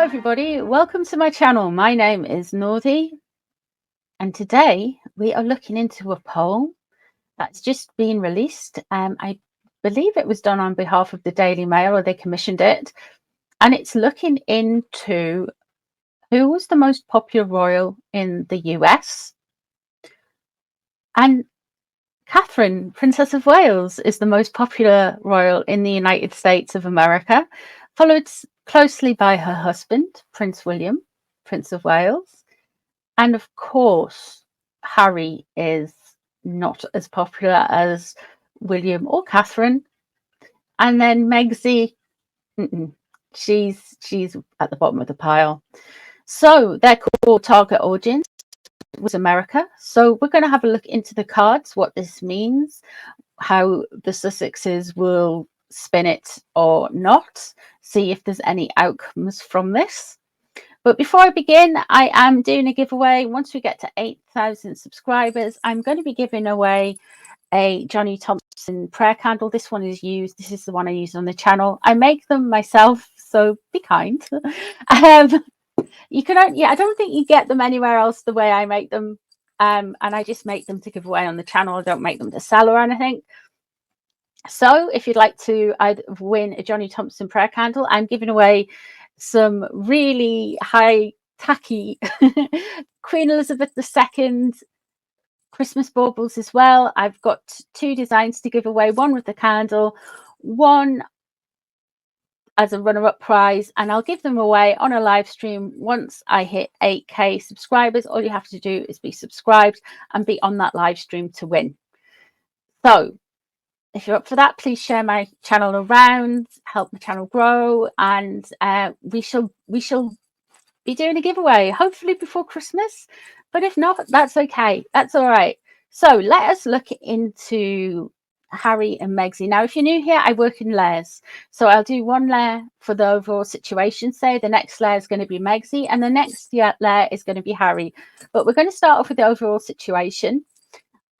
everybody, welcome to my channel. My name is Northy, and today we are looking into a poll that's just been released. I believe it was done on behalf of the Daily Mail, or they commissioned it, and it's looking into who was the most popular royal in the US. And Catherine, Princess of Wales, is the most popular royal in the United States of America, followed closely by her husband, Prince William, Prince of Wales. And of course, Harry is not as popular as William or Catherine. And then Megsy, she's at the bottom of the pile. So their core target audience was America. So we're going to have a look into the cards, what this means, how the Sussexes will spin it or not, see if there's any outcomes from this. But before I begin, I am doing a giveaway. Once we get to 8,000 subscribers, I'm going to be giving away a Johnny Thompson prayer candle. This one is used. This is the one I use on the channel. I make them myself, so be kind. You can only, I don't think you get them anywhere else the way I make them. And I just make them to give away on the channel. I don't make them to sell or anything. So if you'd like to win a Johnny Thompson prayer candle, I'm giving away some really high tacky Queen Elizabeth II Christmas baubles as well. I've got 2 designs to give away, one with the candle, one as a runner-up prize, and I'll give them away on a live stream once I hit 8k subscribers. All you have to do is be subscribed and be on that live stream to win. So if you're up for that, please share my channel around, help the channel grow, and we shall be doing a giveaway, hopefully before Christmas. But if not, that's okay. That's all right. So let us look into Harry and Megsy. Now, if you're new here, I work in layers. So I'll do one layer for the overall situation, say. The next layer is going to be Megsy, and the next layer is going to be Harry. But we're going to start off with the overall situation.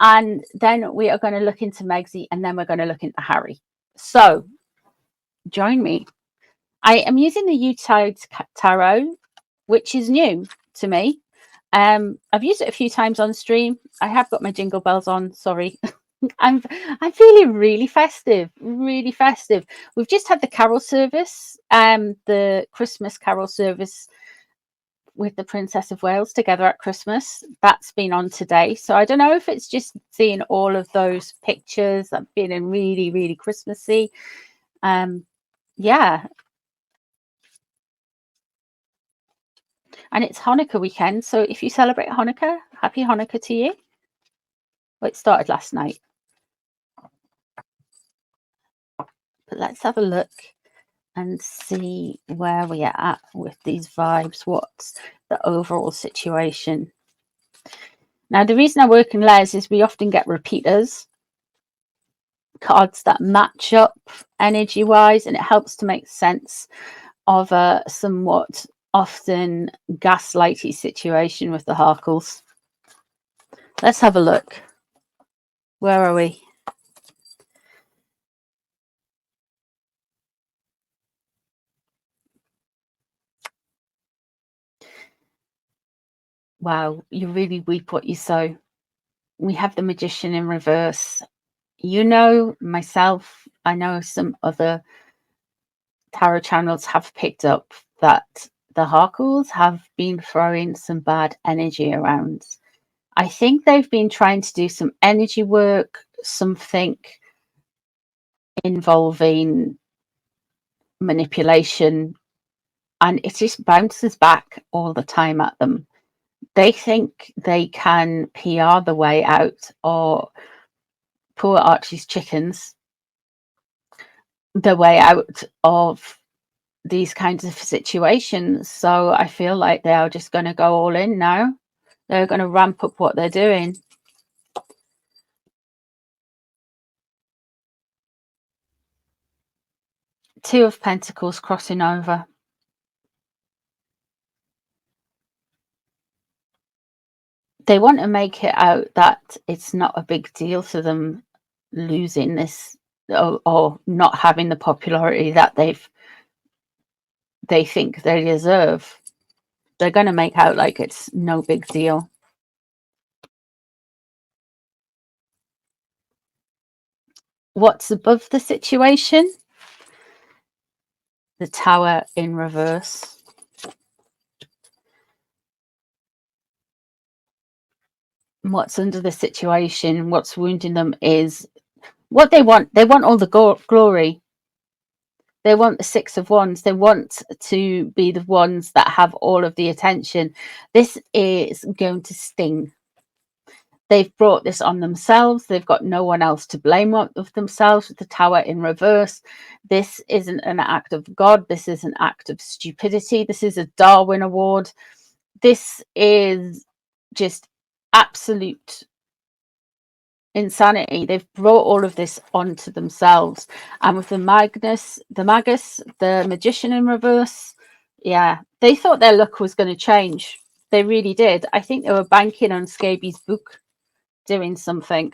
And then we are going to look into Megsy, and then we're going to look into Harry. So join me. I am using the Yuletide Tarot, which is new to me. I've used it a few times on stream. I have got my jingle bells on. Sorry. I'm feeling really festive, really festive. We've just had the carol service, the Christmas carol service with the Princess of Wales together at Christmas. That's been on today. So I don't know if it's just seeing all of those pictures. I'm feeling really, really Christmassy. Yeah. And it's Hanukkah weekend. So if you celebrate Hanukkah, happy Hanukkah to you. Well, it started last night. But let's have a look and see where we are at with these vibes. What's the overall situation? Now, the reason I work in layers is we often get repeaters, cards that match up energy-wise, and it helps to make sense of a somewhat often gaslighty situation with the Harkles. Let's have a look. Where are we? Wow, you really reap what you sow. We have the Magician in reverse. You know, myself, I know some other tarot channels have picked up that the Harkles have been throwing some bad energy around. I think they've been trying to do some energy work, something involving manipulation, and it just bounces back all the time at them. They think they can PR the way out, or poor Archie's chickens, the way out of these kinds of situations. So I feel like they are just going to go all in now. They're going to ramp up what they're doing. Two of Pentacles crossing over. They want to make it out that it's not a big deal to them losing this, or not having the popularity that they've they think they deserve. They're going to make out like it's no big deal. What's above the situation? The Tower in reverse. What's under the situation, what's wounding them is what they want. They want all the glory. They want the Six of Wands. They want to be the ones that have all of the attention. This is going to sting. They've brought this on themselves. They've got no one else to blame of themselves with the Tower in reverse. This isn't an act of God. This is an act of stupidity. This is a Darwin Award. This is just absolute insanity. They've brought all of this onto themselves. And with the Magus, the Magician in reverse, yeah, they thought their luck was going to change. They really did. I think they were banking on Scaby's book doing something.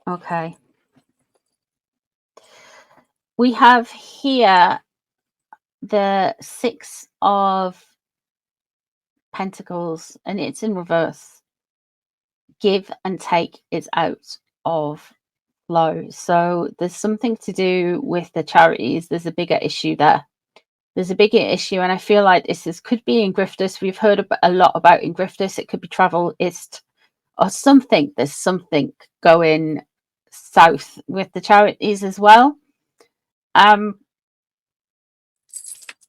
Okay. We have here the Six of Pentacles, and it's in reverse. Give and take is out of flow. So there's something to do with the charities. There's a bigger issue there. There's a bigger issue, and I feel like this could be in Griftus. We've heard a lot about in Griftus. It could be Travelist or something. There's something going south with the charities as well.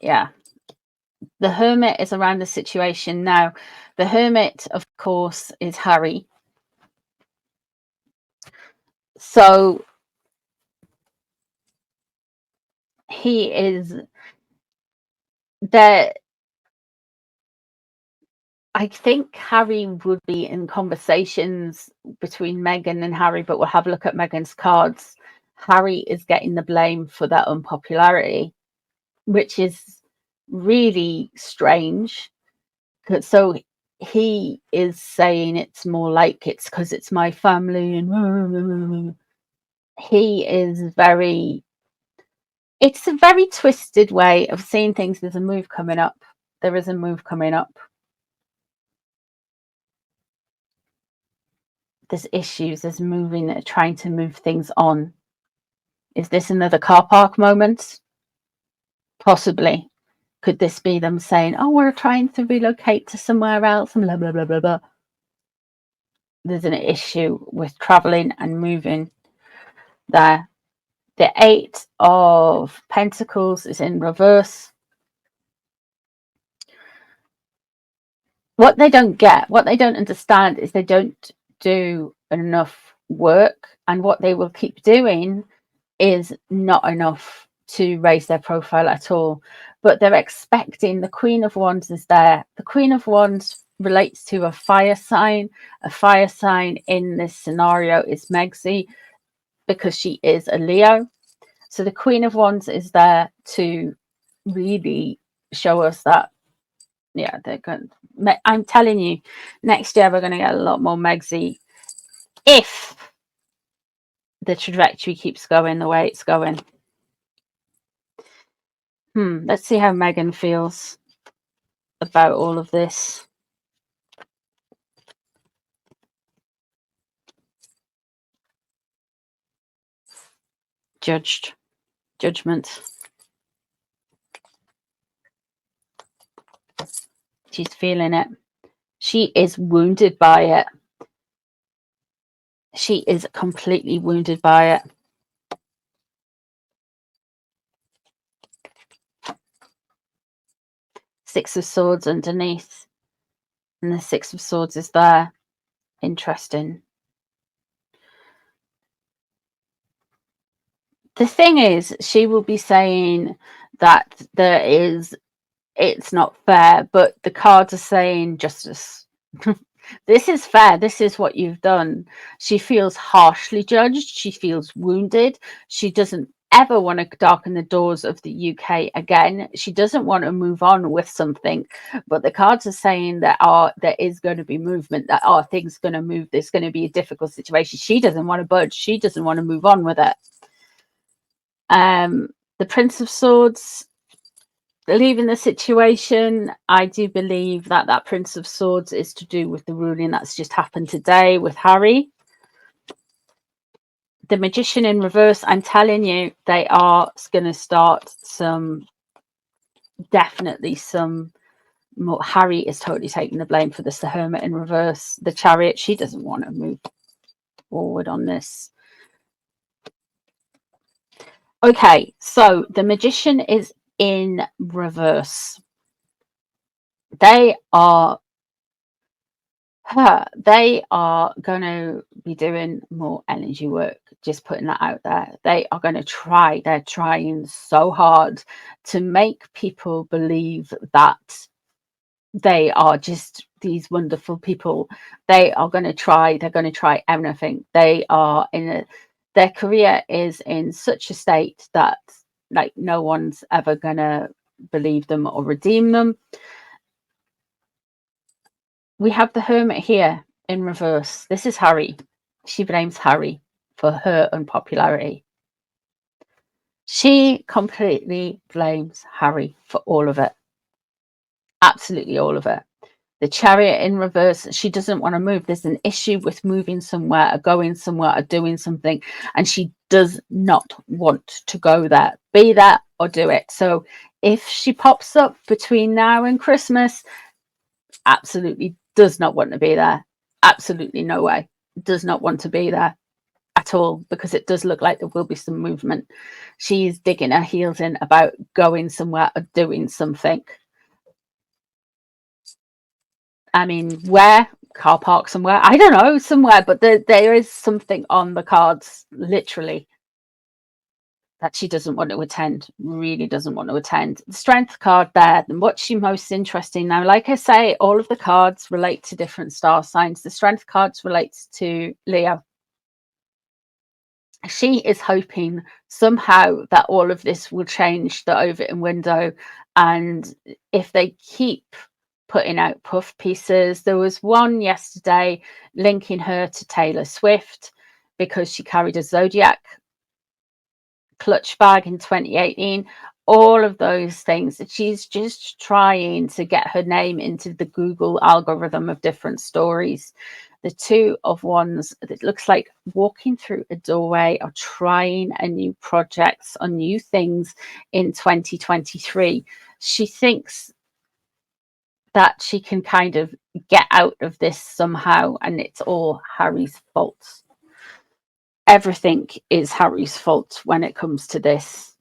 Yeah. The Hermit is around the situation now. The Hermit, of course, is Harry. So he is there. I think Harry would be in conversations between Meghan and Harry, but we'll have a look at Meghan's cards. Harry is getting the blame for that unpopularity, which is really strange. So he is saying it's more like it's because it's my family, and he is very, it's a very twisted way of seeing things. There's a move coming up. There is a move coming up. There's issues, there's moving, trying to move things on. Is this another car park moment? Possibly. Could this be them saying, oh, we're trying to relocate to somewhere else and blah, blah, blah, blah, blah. There's an issue with traveling and moving there. The Eight of Pentacles is in reverse. What they don't get, what they don't understand is they don't do enough work, and what they will keep doing is not enough to raise their profile at all. But they're expecting, the Queen of Wands is there. The Queen of Wands relates to a fire sign. A fire sign in this scenario is Megxie, because she is a Leo. So the Queen of Wands is there to really show us that, yeah, they're going. I'm telling you, next year we're going to get a lot more Megxie if the trajectory keeps going the way it's going. Let's see how Meghan feels about all of this. Judgment. She's feeling it. She is wounded by it. She is completely wounded by it. Six of Swords underneath, and the Six of Swords is there. Interesting. The thing is, she will be saying that it's not fair, but the cards are saying justice. This is fair. This is what you've done. She feels harshly judged. She feels wounded. She doesn't ever want to darken the doors of the UK again. She doesn't want to move on with something, but the cards are saying that there is going to be movement, that things going to move. There's going to be a difficult situation. She doesn't want to budge. She doesn't want to move on with it. The Prince of Swords, leaving the situation. I do believe that Prince of Swords is to do with the ruling that's just happened today with Harry. The Magician in reverse, I'm telling you, they are going to start definitely some more. Harry is totally taking the blame for this. The Hermit in reverse, the Chariot, she doesn't want to move forward on this. Okay, so the Magician is in reverse. They are going to be doing more energy work. Just putting that out there. They are going to try. They're trying so hard to make people believe that they are just these wonderful people. They are going to try. They're going to try everything. They are their career is in such a state that like no one's ever going to believe them or redeem them. We have the Hermit here in reverse. This is Harry. She blames Harry for her unpopularity. She completely blames Harry for all of it. Absolutely all of it. The Chariot in reverse, she doesn't want to move. There's an issue with moving somewhere or going somewhere or doing something, and she does not want to go there, be there or do it. So if she pops up between now and Christmas, absolutely does not want to be there. Absolutely no way. Does not want to be there at all, because it does look like there will be some movement. She's digging her heels in about going somewhere or doing something. I mean, where? Car park somewhere? I don't know, somewhere, but there is something on the cards, literally, that she doesn't want to attend, really doesn't want to attend. The Strength card there, and what's she most interested in now? Like I say, all of the cards relate to different star signs. The Strength cards relates to Leo. She is hoping somehow that all of this will change the Overton window, and if they keep putting out puff pieces. There was one yesterday linking her to Taylor Swift because she carried a Zodiac clutch bag in 2018. All of those things that she's just trying to get her name into the Google algorithm of different stories. The Two of Wands, it looks like walking through a doorway or trying a new projects or new things in 2023. She thinks that she can kind of get out of this somehow, and it's all Harry's fault. Everything is Harry's fault when it comes to this.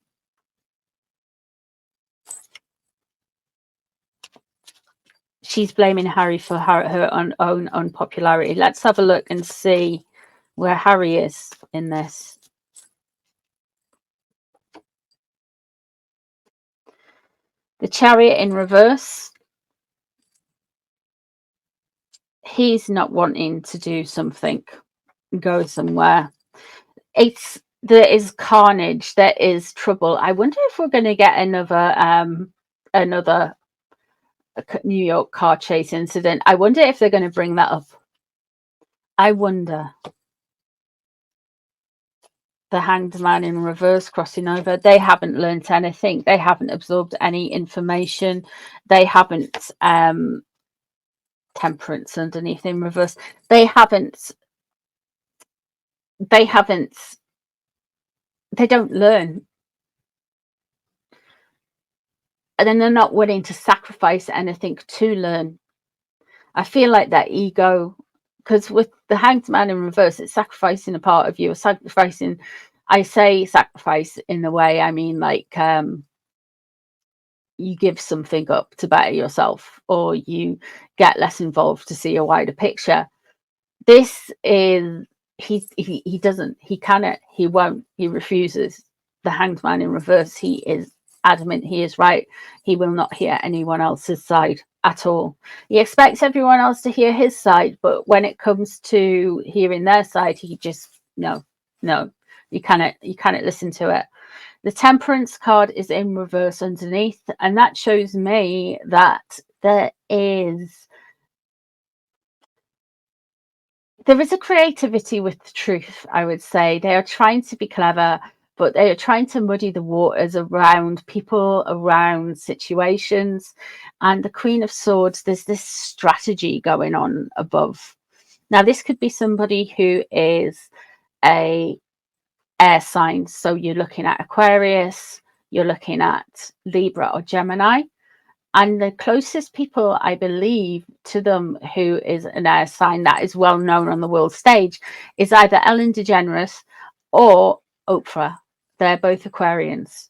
She's blaming Harry for her own unpopularity. Let's have a look and see where Harry is in this. The Chariot in reverse. He's not wanting to do something, go somewhere. There is carnage, there is trouble. I wonder if we're going to get another New York car chase incident. I wonder if they're going to bring that up. I wonder. The Hanged Man in reverse crossing over. They haven't learnt anything. They haven't absorbed any information. They haven't Temperance underneath in reverse. They don't learn. And then they're not willing to sacrifice anything to learn. I feel like that ego, because with the Hanged Man in reverse, it's sacrificing a part of you, or sacrificing. I say sacrifice in the way I mean, like you give something up to better yourself, or you get less involved to see a wider picture. This is he doesn't, he cannot, he won't, he refuses. The Hanged Man in reverse, he is adamant, he is right. He will not hear anyone else's side at all. He expects everyone else to hear his side, but when it comes to hearing their side, he just no, you cannot listen to it. The Temperance card is in reverse underneath, and that shows me that there is a creativity with truth, I would say. They are trying to be clever, but they are trying to muddy the waters around people, around situations. And the Queen of Swords, there's this strategy going on above. Now, this could be somebody who is a air sign. So you're looking at Aquarius, you're looking at Libra or Gemini. And the closest people, I believe, to them who is an air sign that is well known on the world stage is either Ellen DeGeneres or Oprah. They're both Aquarians.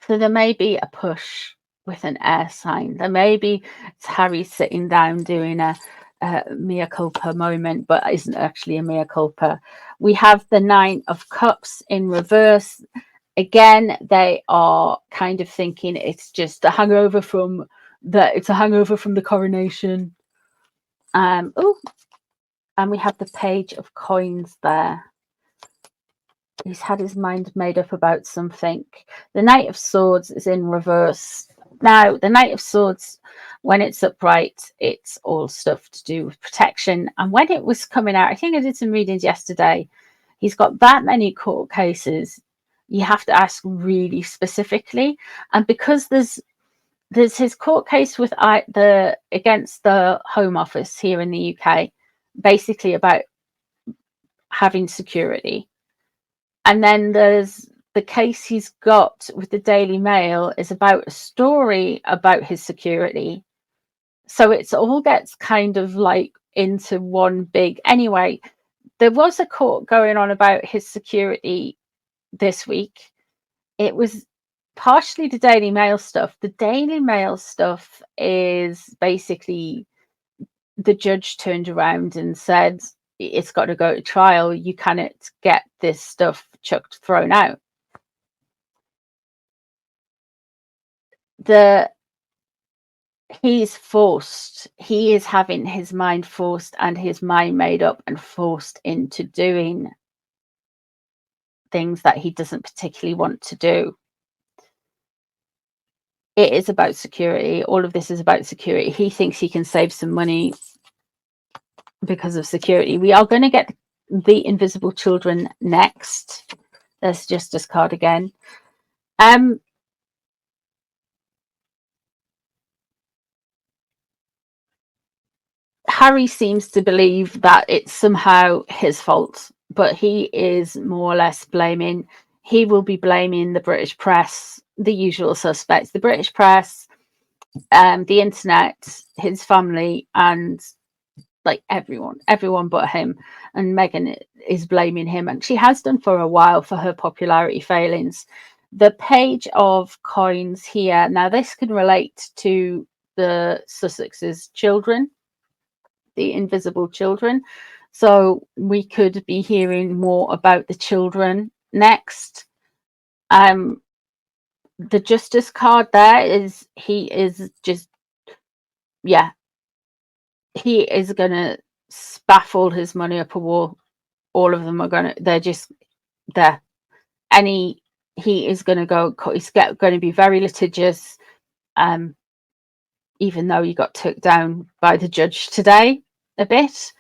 So there may be a push with an air sign. There may be Harry sitting down doing a mea culpa moment, but isn't actually a mea culpa. We have the Nine of Cups in reverse. Again, they are kind of thinking it's just a hangover from the coronation. Oh, and we have the Page of Coins there. He's had his mind made up about something. The Knight of Swords is in reverse. Now, the Knight of Swords, when it's upright, it's all stuff to do with protection. And when it was coming out, I think I did some readings yesterday, he's got that many court cases. You have to ask really specifically. And because there's his court case with against the Home Office here in the UK, basically about having security. And then there's the case he's got with the Daily Mail is about a story about his security. So it all gets kind of like into one big. Anyway, there was a court going on about his security this week. It was partially the Daily Mail stuff. The Daily Mail stuff is basically the judge turned around and said, it's got to go to trial. You cannot get this stuff thrown out. He is having his mind forced and his mind made up and forced into doing things that he doesn't particularly want to do. It is about security. All of this is about security. He thinks he can save some money because of security. We are going to get the Invisible Children next. There's Justice card again. Harry seems to believe that it's somehow his fault, but he is more or less blaming. He will be blaming the British press, the usual suspects, the British press, the internet, his family, and like everyone but him. And Meghan is blaming him, and she has done for a while for her popularity failings. The Page of Coins here. Now, this can relate to the Sussex's children, the invisible children. So we could be hearing more about the children next. The Justice card there is he is gonna spaff all his money up a wall. All of them are they're just there. He is gonna go, he's going to be very litigious, even though he got took down by the judge today a bit.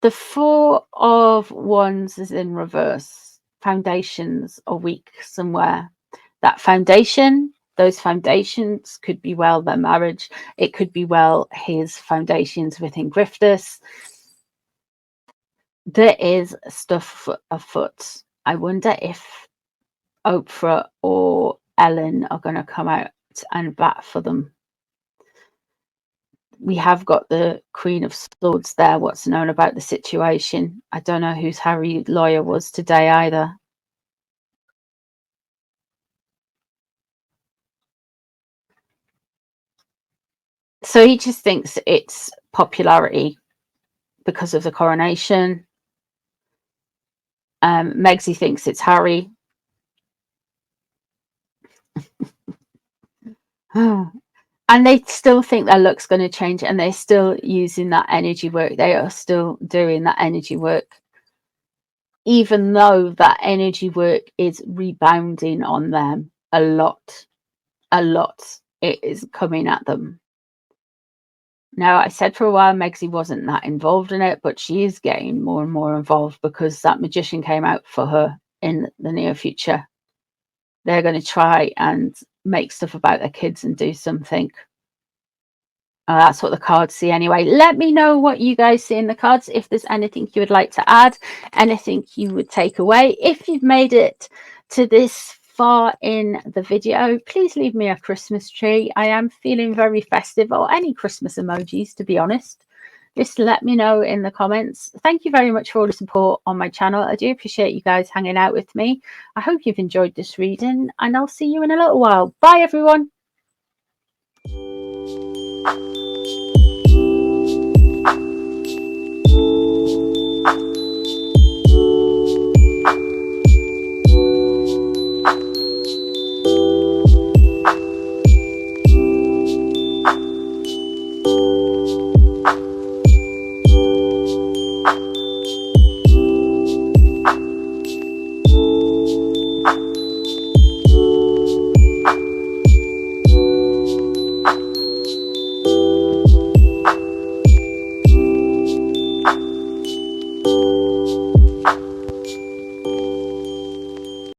The Four of Wands is in reverse. Foundations are weak somewhere. Those foundations could be well their marriage. It could be well his foundations within grifters. There is stuff afoot. I wonder if Oprah or Ellen are going to come out and bat for them. We have got the Queen of Swords there. What's known about the situation? I don't know whose Harry lawyer was today either. So he just thinks it's popularity because of the coronation. Megsy thinks it's Harry. And they still think their look's going to change, and they're still using that energy work. They are still doing that energy work. even though that energy work is rebounding on them a lot. It is coming at them. Now, I said for a while Megsy wasn't that involved in it, but she is getting more and more involved because that magician came out for her in the near future. They're going to try and make stuff about their kids and do something. That's what the cards see anyway. Let me know what you guys see in the cards. If there's anything you would like to add, anything you would take away. If you've made it to this far in the video, please leave me a Christmas tree. I am feeling very festive, or any Christmas emojis, to be honest. Just let me know in the comments. Thank you very much for all the support on my channel. I do appreciate you guys hanging out with me. I hope you've enjoyed this reading, and I'll see you in a little while. Bye, everyone.